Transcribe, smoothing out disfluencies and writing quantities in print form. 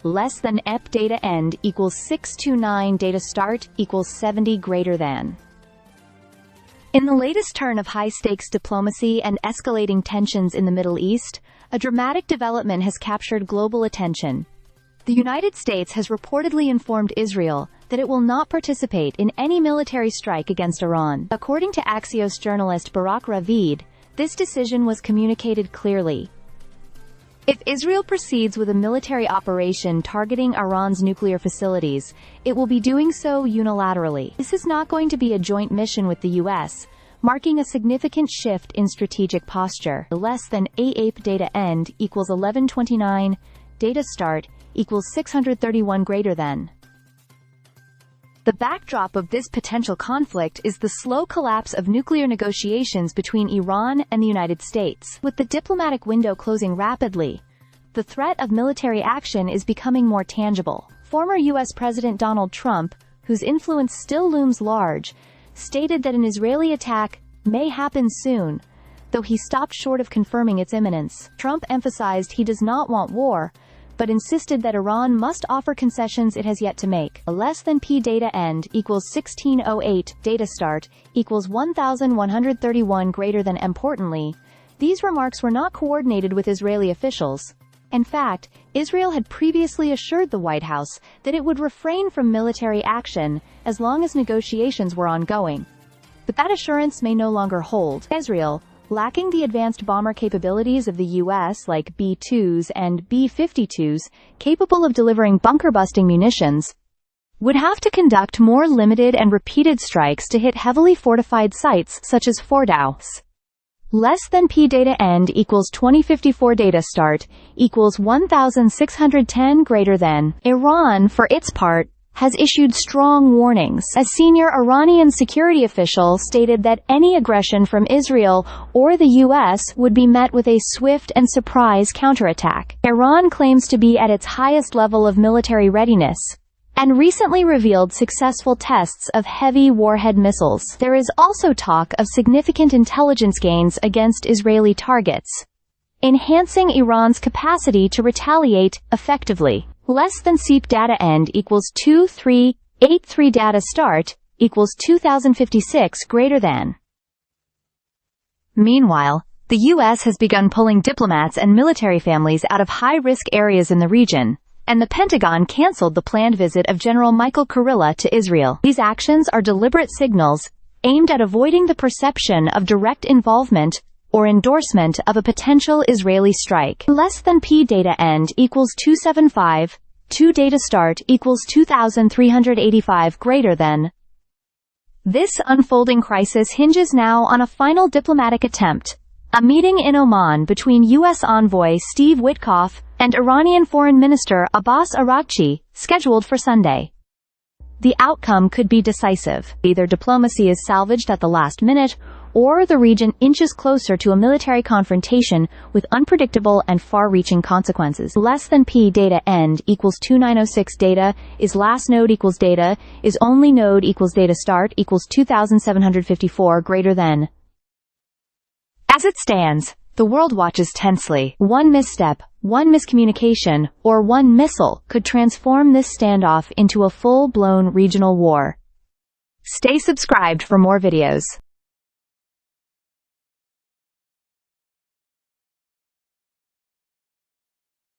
less than EP data end equals 629 data start equals 70 greater than. In the latest turn of high-stakes diplomacy and escalating tensions in the Middle East, a dramatic development has captured global attention. The United States has reportedly informed Israel that it will not participate in any military strike against Iran. According to Axios journalist Barak Ravid, this decision was communicated clearly. If Israel proceeds with a military operation targeting Iran's nuclear facilities, it will be doing so unilaterally. This is not going to be a joint mission with the U.S., marking a significant shift in strategic posture. Less than AAP data end equals 1129, data start equals 631 greater than. The backdrop of this potential conflict is the slow collapse of nuclear negotiations between Iran and the United States. With the diplomatic window closing rapidly, the threat of military action is becoming more tangible. Former U.S. President Donald Trump, whose influence still looms large, stated that an Israeli attack may happen soon, though he stopped short of confirming its imminence. Trump emphasized he does not want war, but insisted that Iran must offer concessions it has yet to make. A less than P data end equals 1608, data start equals 1131 greater than. Importantly, these remarks were not coordinated with Israeli officials. In fact, Israel had previously assured the White House that it would refrain from military action as long as negotiations were ongoing. But that assurance may no longer hold. Israel, lacking the advanced bomber capabilities of the U.S. like B-2s and B-52s, capable of delivering bunker-busting munitions, would have to conduct more limited and repeated strikes to hit heavily fortified sites such as Fordow. Less than P data end equals 2054 data start equals 1610 greater than. Iran, for its part, has issued strong warnings. A senior Iranian security official stated that any aggression from Israel or the U.S. would be met with a swift and surprise counterattack. Iran claims to be at its highest level of military readiness, and recently revealed successful tests of heavy warhead missiles. There is also talk of significant intelligence gains against Israeli targets, enhancing Iran's capacity to retaliate effectively. Less than SEEP data end equals 2383 data start equals 2056 greater than. Meanwhile, the U.S. has begun pulling diplomats and military families out of high-risk areas in the region, and the Pentagon canceled the planned visit of General Michael Kurilla to Israel. These actions are deliberate signals aimed at avoiding the perception of direct involvement or endorsement of a potential Israeli strike. Less than P data end equals 275, 2 data start equals 2385 greater than. This unfolding crisis hinges now on a final diplomatic attempt, a meeting in Oman between U.S. envoy Steve Witkoff and Iranian Foreign Minister Abbas Araghchi, scheduled for Sunday. The outcome could be decisive. Either diplomacy is salvaged at the last minute, or the region inches closer to a military confrontation with unpredictable and far-reaching consequences. Less than P data end equals 2906 data is last node equals data is only node equals data start equals 2754 greater than. As it stands, the world watches tensely. One misstep, one miscommunication, or one missile could transform this standoff into a full-blown regional war. Stay subscribed for more videos.